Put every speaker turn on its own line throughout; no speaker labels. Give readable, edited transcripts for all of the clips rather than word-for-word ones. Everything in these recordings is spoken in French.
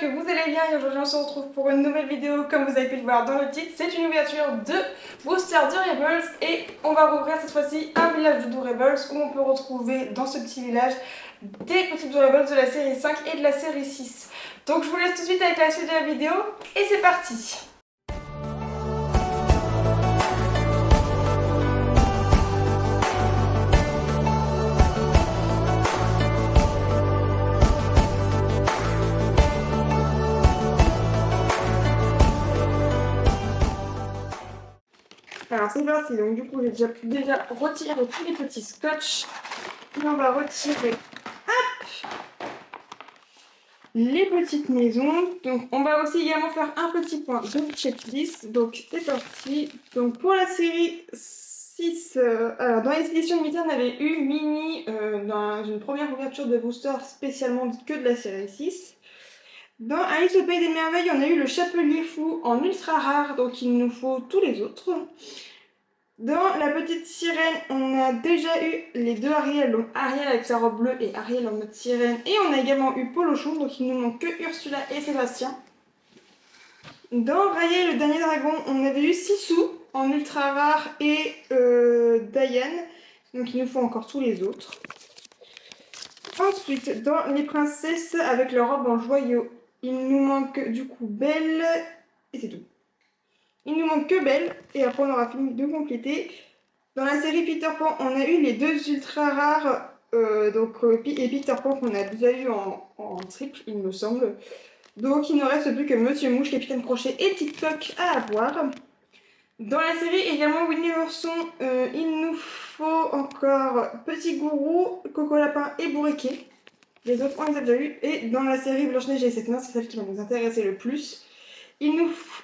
que vous allez bien et aujourd'hui on se retrouve pour une nouvelle vidéo. Comme vous avez pu le voir dans le titre, c'est une ouverture de Booster Durables et on va rouvrir cette fois-ci un village de Durables où on peut retrouver dans ce petit village des petits Durables de la série 5 et de la série 6. Donc je vous laisse tout de suite avec la suite de la vidéo et c'est parti. Alors c'est parti, donc du coup j'ai déjà retiré tous les petits scotch et on va retirer les petites maisons. Donc on va aussi également faire un petit point de checklist. Donc c'est parti. Donc pour la série 6, alors dans les éditions limitées on avait eu Mini dans une première ouverture de booster spécialement que de la série 6. Dans Alice au Pays des Merveilles on a eu le Chapelier Fou en ultra rare, donc il nous faut tous les autres. Dans La Petite Sirène, on a déjà eu les deux Ariel, donc Ariel avec sa robe bleue et Ariel en mode sirène. Et on a également eu Polochon, donc il nous manque que Ursula et Sébastien. Dans Raya et le Dernier Dragon, on avait eu Sissou en ultra rare et Diane, donc il nous faut encore tous les autres. Ensuite, dans Les Princesses avec leur robe en joyau, il nous manque du coup Belle et c'est tout. Il nous manque que Belle, et après on aura fini de compléter. Dans la série Peter Pan, on a eu les deux ultra rares, et Peter Pan qu'on a déjà eu en triple, il me semble. Donc il ne reste plus que Monsieur Mouche, Capitaine Crochet et TikTok à avoir. Dans la série également Winnie l'ourson, il nous faut encore Petit Gourou, Coco Lapin et Bourriquet. Les autres on les a déjà eu. Et dans la série Blanche-Neige et les 7 nains, c'est celle qui va nous intéresser le plus.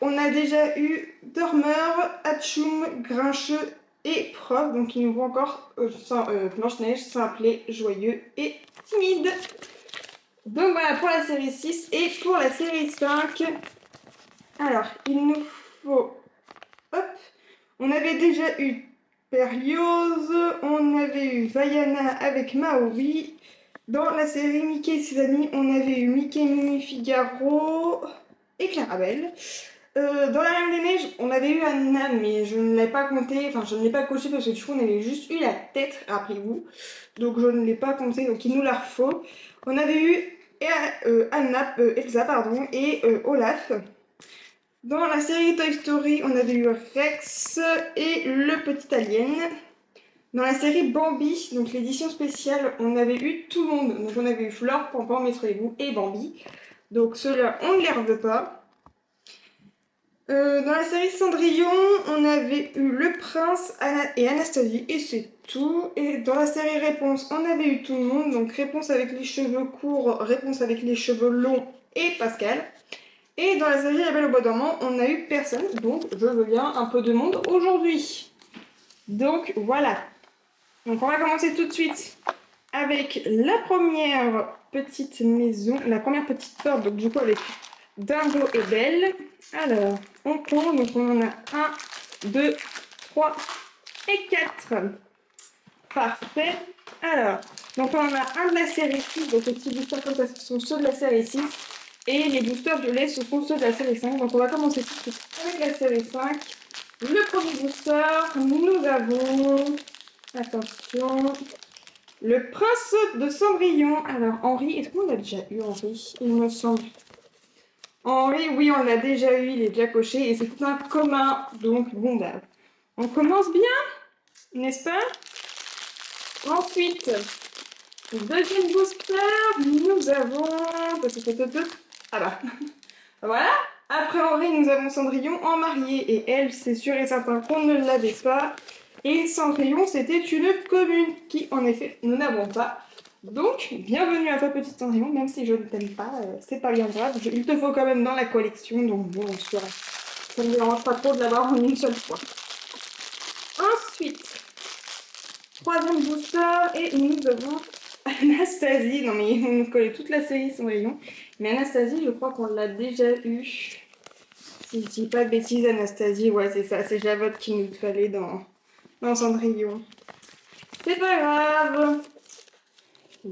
On a déjà eu Dormeur, Hatchoum, Grincheux et Prof. Donc il nous faut encore Blanche-Neige, Simplet, Joyeux et Timide. Donc voilà pour la série 6 et pour la série 5. Alors il nous faut... Hop. On avait déjà eu Berlioz, on avait eu Vaiana avec Maori. Dans la série Mickey et ses amis, on avait eu Mickey, Mimi, Figaro et Clarabelle. Dans la Reine des Neiges, on avait eu Anna, mais je ne l'ai pas compté, enfin je ne l'ai pas coché parce que du coup on avait juste eu la tête, rappelez-vous. Donc je ne l'ai pas compté, donc il nous la faut. On avait eu Elsa pardon, et Olaf. Dans la série Toy Story, on avait eu Rex et le petit alien. Dans la série Bambi, donc l'édition spéciale, on avait eu tout le monde. Donc on avait eu Flore, Pampan, Maître Hibou et Bambi. Donc ceux-là, on ne les reveut pas. Dans la série Cendrillon, on avait eu le prince et Anastasie, et c'est tout. Et dans la série Réponse, on avait eu tout le monde. Donc Réponse avec les cheveux courts, Réponse avec les cheveux longs et Pascal. Et dans la série La Belle au bois dormant, on a eu personne. Donc je veux bien un peu de monde aujourd'hui. Donc voilà. Donc on va commencer tout de suite avec la première petite maison, la première petite porte, donc du coup avec Dingo et Belle. Alors, on compte, donc on en a 1, 2, 3 et 4. Parfait. Alors, donc on en a un de la série 6, donc les petits boosters comme ça, ce sont ceux de la série 6. Et les boosters violets, ce sont ceux de la série 5. Donc on va commencer tout de suite avec la série 5. Le premier booster, nous avons... Attention... Le prince de Cendrillon. Alors, Henri, est-ce qu'on l'a déjà eu, Henri? Il me semble. Henri, oui, on l'a déjà eu, il est déjà coché, et c'est tout un commun. Donc, bon, bah, on commence bien, n'est-ce pas? Ensuite, deuxième booster, nous avons... Ah bah, voilà. Après Henri, nous avons Cendrillon en mariée, et elle, c'est sûr et certain qu'on ne l'avait pas. Et Cendrillon, c'était une commune qui, en effet, nous n'avons pas. Donc, bienvenue à toi, petite Cendrillon, même si je ne t'aime pas, c'est pas bien grave. Il te faut quand même dans la collection, donc bon, ça ne me dérange pas trop de l'avoir en une seule fois. Ensuite, troisième booster, et nous avons Anastasie. Non mais on nous collait toute la série Cendrillon. Mais Anastasie, je crois qu'on l'a déjà eu. Si je dis pas de bêtises, Anastasie, ouais, c'est ça, c'est Javotte qu'il nous fallait dans Cendrillon. C'est pas grave.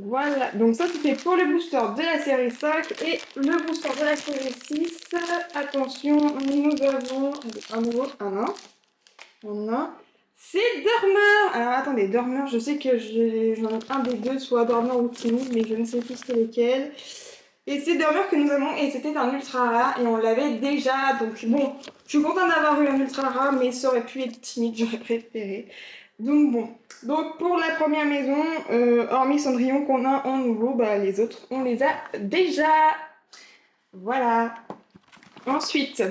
Voilà, donc ça c'était pour le booster de la série 5 et le booster de la série 6. Attention, nous avons un nouveau, un an. C'est Dormeur. Alors attendez, Dormeur, je sais que j'en ai un des deux, soit Dormeur ou Timide, mais je ne sais plus c'est lequel. Et c'est Dormeur que nous avons, et c'était un ultra rare, et on l'avait déjà, donc bon, je suis contente d'avoir eu un ultra rare, mais ça aurait pu être Timide, j'aurais préféré. Donc bon, donc pour la première maison, hormis Cendrillon qu'on a en nouveau, bah les autres on les a déjà. Voilà. Ensuite,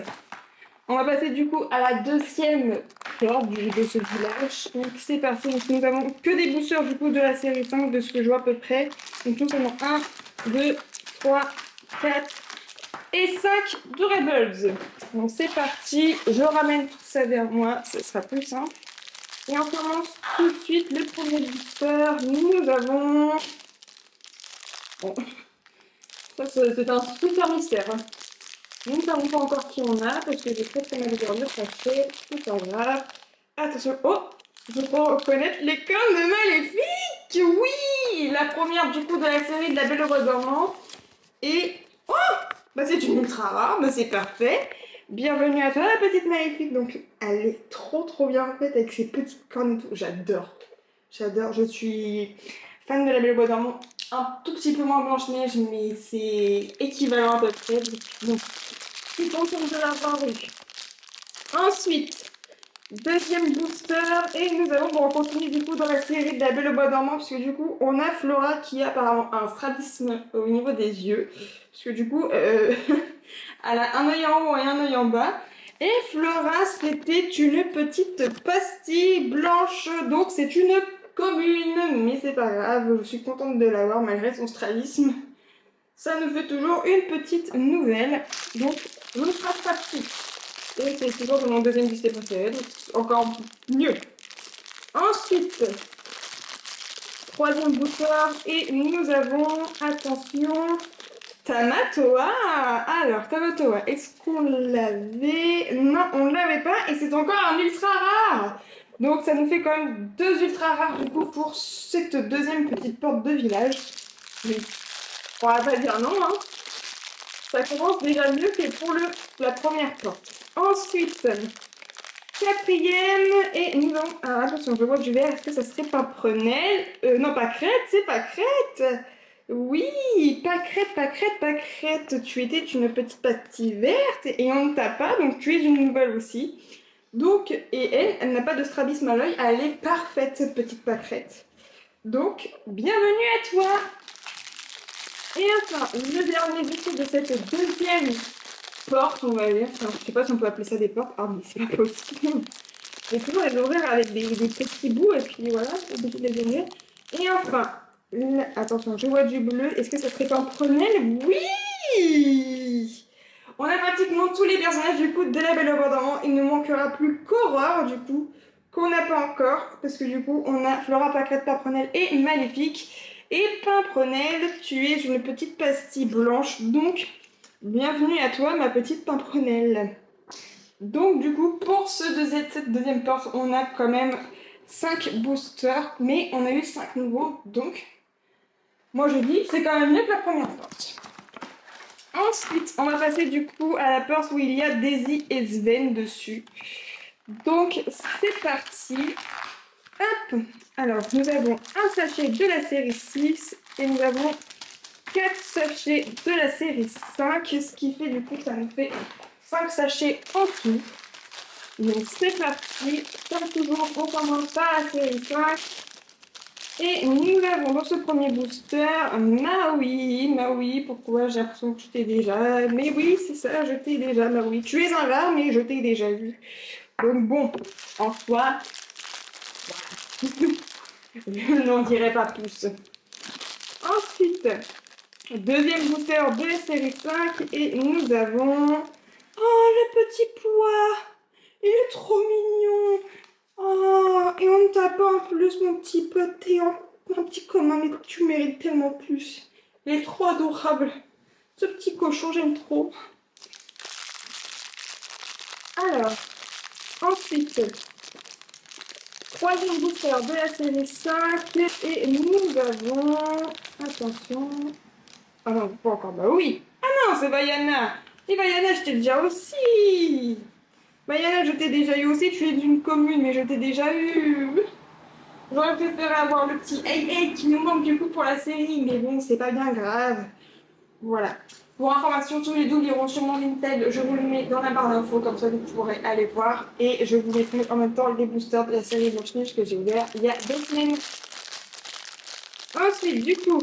on va passer du coup à la deuxième porte de ce village. Donc c'est parti, donc nous avons que des boosters du coup de la série 5 de ce que je vois à peu près. Donc nous avons 1, 2, 3, 4 et 5 Durables. Donc c'est parti, je ramène tout ça vers moi, ce sera plus simple. Et on commence tout de suite le premier booster. Nous avons... Bon, ça c'est un super mystère. Nous ne savons pas encore qui on a parce que j'ai très mal de dormir, ça fait tout pas grave. Attention, oh, je peux reconnaître les cornes de Maléfique. Oui, la première du coup de la série de la Belle au Bois dormant. Et oh, bah c'est une ultra rare, bah c'est parfait. Bienvenue à toi la petite Maléfique. Donc elle est trop bien faite avec ses petites cornes et tout. J'adore, je suis fan de la Belle au Bois dormant. Un tout petit peu moins Blanche-Neige, mais c'est équivalent à peu près. Donc, je suis contente de l'avoir eu. Ensuite, deuxième booster, et nous allons on continue du coup dans la série de la Belle au Bois dormant, puisque du coup, on a Flora qui a apparemment un strabisme au niveau des yeux, parce que du coup, elle a un œil en haut et un œil en bas. Et Flora, c'était une petite pastille blanche, donc c'est une commune, mais c'est pas grave, je suis contente de l'avoir malgré son strabisme. Ça nous fait toujours une petite nouvelle, donc je ne fasse pas partie. Et c'est toujours de mon deuxième booster préféré, donc encore mieux. Ensuite, troisième booster, et nous avons, attention, Tamatoa. Alors, Tamatoa, est-ce qu'on l'avait? Non, on ne l'avait pas, et c'est encore un ultra rare. Donc ça nous fait quand même 2 ultra rares du coup pour cette deuxième petite porte de village. Mais on va pas dire non, hein. Ça commence déjà mieux que pour la première porte. Ensuite, quatrième, et nous avons... Alors attention, je vois du vert, est-ce que ça serait Pimprenelle? Non, pas Crête, c'est pas Crête. Oui, pas Crête. Tu étais une petite pastille verte et on ne t'a pas, donc tu es une nouvelle aussi. Donc, et elle n'a pas de strabisme à l'œil, elle est parfaite, cette petite pâquerette. Donc, bienvenue à toi. Et enfin, le dernier bouton de cette deuxième porte, on va dire. Enfin, je sais pas si on peut appeler ça des portes. Ah, mais c'est pas possible. Je vais toujours les ouvrir avec des petits bouts et puis voilà, obligé de les ouvrir. Et enfin, attention, je vois du bleu. Est-ce que ça serait Pimprenelle? Oui! On a pratiquement tous les personnages du coup de la Belle au Bois dormant. Il ne manquera plus qu'Aurore du coup, qu'on n'a pas encore. Parce que du coup, on a Flora, Pâquerette, Pimprenelle et Maléfique. Et Pimprenelle, tu es une petite pastille blanche, donc bienvenue à toi ma petite Pimprenelle. Donc du coup, pour cette deuxième porte, on a quand même 5 boosters, mais on a eu 5 nouveaux, donc moi je dis c'est quand même mieux que la première porte. Ensuite, on va passer du coup à la porte où il y a Daisy et Sven dessus. Donc c'est parti. Hop. Alors, nous avons un sachet de la série 6 et nous avons 4 sachets de la série 5, ce qui fait du coup, ça nous fait 5 sachets en tout. Donc c'est parti, comme toujours, on commence par la série 5. Et nous avons dans ce premier booster Maui, pourquoi j'ai l'impression que je t'ai déjà... Mais oui, c'est ça, je t'ai déjà, Maui. Tu es un rare, mais je t'ai déjà vu. Donc bon, en soi... Je n'en dirai pas plus. Ensuite, deuxième booster de la série 5 et nous avons... Oh, le petit pois! Il est trop mignon! Oh, et on ne t'a pas en plus, mon petit pote, t'es un petit commun, mais tu mérites tellement plus. Il est trop adorable. Ce petit cochon, j'aime trop. Alors, ensuite... Troisième booster de la série 5 et nous avons Attention. Ah non, pas encore. Bah oui. Ah non, c'est Vaiana. Et Vaiana, je t'ai déjà aussi. Vaiana, je t'ai déjà eu aussi. Tu es d'une commune, mais je t'ai déjà eu. J'aurais préféré avoir le petit Hey Hey qui nous manque du coup pour la série, mais bon, c'est pas bien grave. Voilà. Pour information, tous les doubles iront sur mon Vinted. Je vous le mets dans la barre d'infos, comme ça vous pourrez aller voir. Et je vous mettrai en même temps les boosters de la série Blanche-Neige que j'ai ouvert il y a 2 semaines. Ensuite, du coup,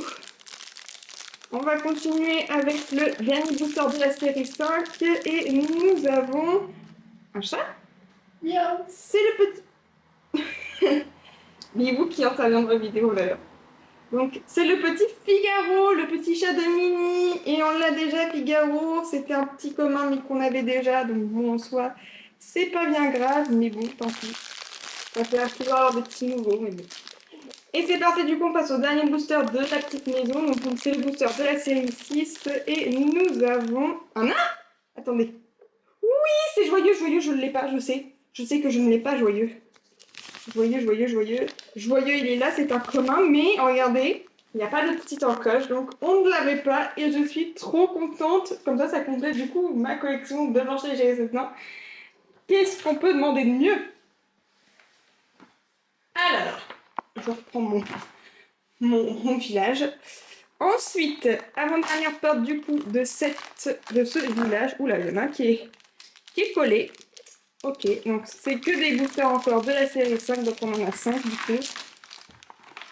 on va continuer avec le dernier booster de la série 5. Et nous avons un chat.
Miaou.
C'est le petit... Bibou qui intervient dans la vidéo d'ailleurs. Donc c'est le petit Figaro, le petit chat de Mini, et on l'a déjà Figaro, c'était un petit commun mais qu'on avait déjà, donc bon en soi, c'est pas bien grave, mais bon, tant pis. Ça fait toujours avoir des petits nouveaux, mais bon. Et c'est parti, du coup on passe au dernier booster de la petite maison, donc c'est le booster de la série 6, et nous avons... Un nain. Attendez. Oui, c'est joyeux, joyeux, je ne l'ai pas, je sais. Je sais que je ne l'ai pas, joyeux. Joyeux, joyeux, joyeux. Joyeux, il est là, c'est un commun, mais regardez, il n'y a pas de petite encoche, donc on ne l'avait pas et je suis trop contente. Comme ça complète du coup ma collection de Blanche-Neige et les 7 nains. Qu'est-ce qu'on peut demander de mieux? Alors, je reprends mon village. Ensuite, avant-dernière porte du coup de ce village. Oula, il y en a un qui est collé. Ok, donc c'est que des boosters encore de la série 5, donc on en a 5 du coup.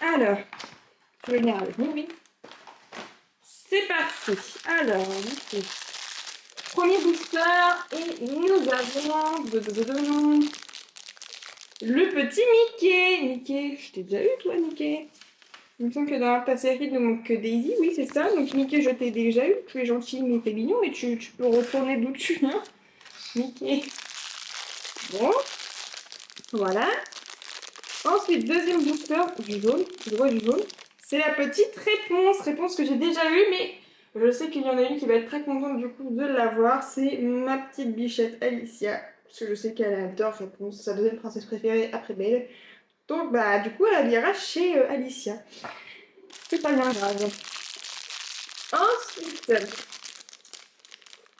Alors, je vais venir avec vous, oui. C'est parti. Alors, du coup, premier booster, et nous avons le petit Mickey. Mickey, je t'ai déjà eu toi, Mickey. Il me semble que dans ta série, il ne manque que Daisy, oui, c'est ça. Donc Mickey, je t'ai déjà eu. Tu es gentil, mais t'es mignon, et tu peux retourner d'où tu viens. Mickey. Bon, voilà. Ensuite, deuxième booster, du jaune, je vois du jaune. C'est la petite réponse que j'ai déjà eue, mais je sais qu'il y en a une qui va être très contente du coup de l'avoir. C'est ma petite bichette Alicia, parce que je sais qu'elle adore réponse, sa deuxième princesse préférée après Belle. Donc bah du coup elle ira chez Alicia. C'est pas bien grave. Ensuite,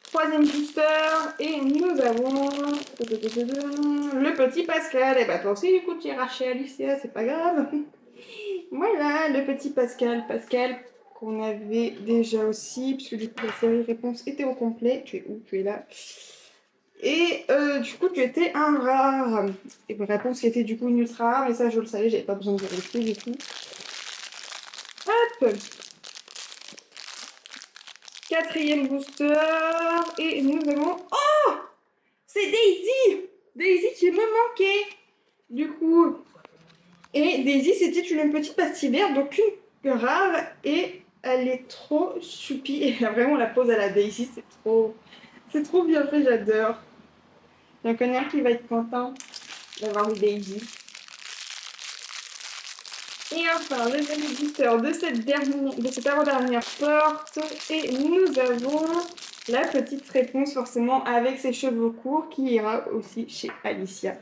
troisième booster, et nous avons le petit Pascal. Et bah toi aussi du coup tu iras chez Alicia, c'est pas grave. Voilà, le petit Pascal. Pascal qu'on avait déjà aussi, puisque du coup la série réponse était au complet. Tu es où? Tu es là. Et du coup tu étais un rare. Et réponse qui était du coup une ultra rare, mais ça je le savais, j'avais pas besoin de vérifier du coup. Hop! Quatrième booster, et nous avons... Oh! C'est Daisy! Daisy qui me manquait! Du coup... Et Daisy, c'était une petite pastille verte, donc une rare, et elle est trop choupie. Et vraiment, la pose à la Daisy, c'est trop bien fait, j'adore. Il y en a un qui va être content d'avoir une Daisy. Et enfin, le dernier booster de cette avant-dernière porte, et nous avons la petite réponse, forcément, avec ses cheveux courts, qui ira aussi chez Alicia.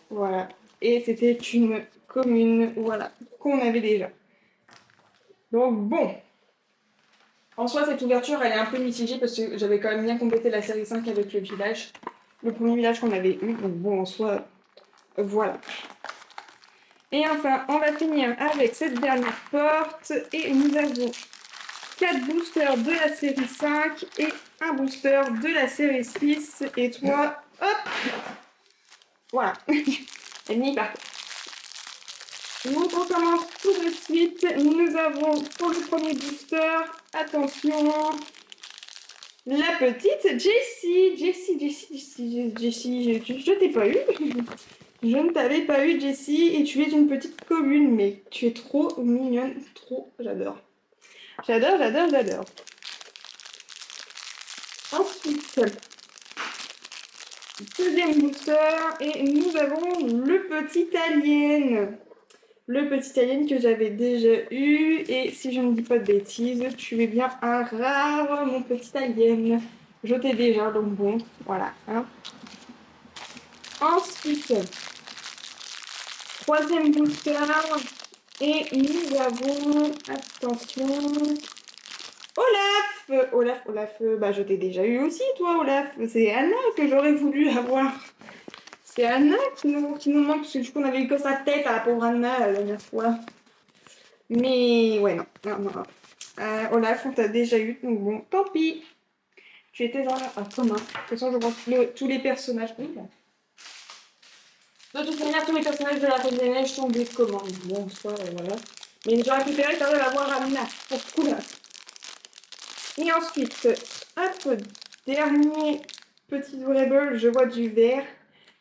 Voilà. Et c'était une commune, voilà, qu'on avait déjà. Donc bon, en soi cette ouverture elle est un peu mitigée parce que j'avais quand même bien complété la série 5 avec le village. Le premier village qu'on avait eu, donc bon en soi, voilà. Et enfin, on va finir avec cette dernière porte et nous avons 4 boosters de la série 5 et un booster de la série 6. Et toi, hop, voilà, elle n'y part. Donc on commence tout de suite. Nous avons pour le premier booster, attention, la petite Jessie. Jessie, je t'ai pas eu. Je ne t'avais pas eu, Jessie, et tu es une petite commune, mais tu es trop mignonne, trop, j'adore. J'adore. Ensuite, deuxième booster, et nous avons le petit alien. Le petit alien que j'avais déjà eu, et si je ne dis pas de bêtises, tu es bien un rare, mon petit alien. Je t'ai déjà, donc bon, voilà. Hein. Ensuite, troisième booster, Et nous avons, attention, Olaf, bah je t'ai déjà eu aussi toi Olaf, c'est Anna que j'aurais voulu avoir. C'est Anna qui nous manque, parce que du coup on avait eu que sa tête à la pauvre Anna la dernière fois. Mais ouais, non, non, non, non. Olaf, on t'a déjà eu, donc bon, tant pis. Tu étais dans la... Ah, commun. De toute façon, je vois tous les personnages. Oui, bon. De toute manière, tous les personnages de la Reine des Neiges sont des commandes. Bon, ça, voilà. Mais j'aurais préféré quand même avoir Anna, pour ce coup-là. Et ensuite, hop, dernier petit durable, je vois du vert.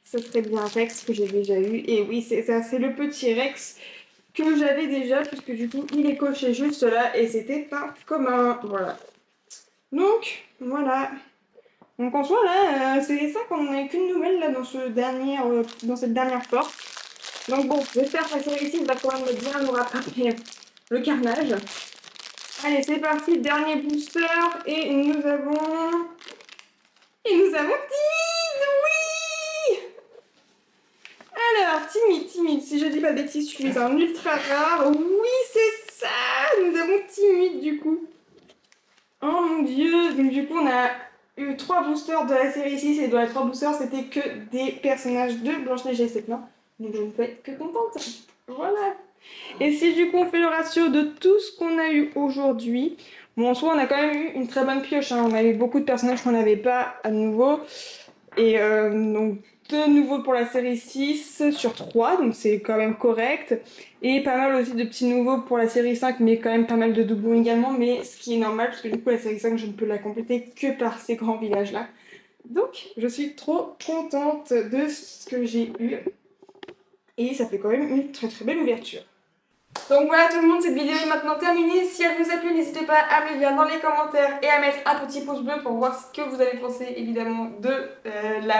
Ce serait bien Rex que j'ai déjà eu. Et oui, c'est ça, c'est le petit Rex que j'avais déjà, puisque du coup, il est coché juste là, et c'était un commun. Voilà. Donc, voilà. Donc en soi, là, c'est ça qu'on n'a qu'une nouvelle là, dans cette dernière porte. Donc bon, j'espère que la série-ci va quand même bien nous rattraper le carnage. Allez, c'est parti, dernier booster, et nous avons... Timide, oui. Alors, timide, si je dis pas de bêtises, je suis un ultra rare. Oui, c'est ça. Nous avons timide du coup. Oh mon dieu. Donc du coup, on a eu 3 boosters de la série 6 et dans les 3 boosters, c'était que des personnages de Blanche-Neige et 7 nains. Donc je ne peux être que contente. Voilà. Et si du coup on fait le ratio de tout ce qu'on a eu aujourd'hui, bon en soi on a quand même eu une très bonne pioche, hein. On a eu beaucoup de personnages qu'on n'avait pas à nouveau. Et donc de nouveau pour la série 6 sur 3, donc c'est quand même correct. Et pas mal aussi de petits nouveaux pour la série 5, mais quand même pas mal de doublons également, mais ce qui est normal, parce que du coup la série 5 je ne peux la compléter que par ces grands villages-là. Donc je suis trop contente de ce que j'ai eu. Et ça fait quand même une très très belle ouverture. Donc voilà tout le monde, cette vidéo est maintenant terminée. Si elle vous a plu, n'hésitez pas à me le dire dans les commentaires et à mettre un petit pouce bleu pour voir ce que vous avez pensé évidemment de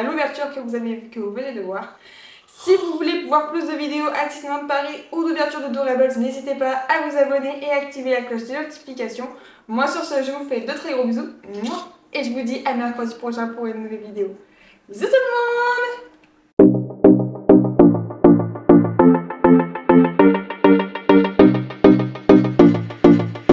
l'ouverture que vous venez de voir. Si vous voulez voir plus de vidéos à Disneyland Paris ou d'ouverture de Doorables, n'hésitez pas à vous abonner et à activer la cloche de notification. Moi sur ce, je vous fais de très gros bisous et je vous dis à mercredi prochain pour une nouvelle vidéo. Bisous tout le monde!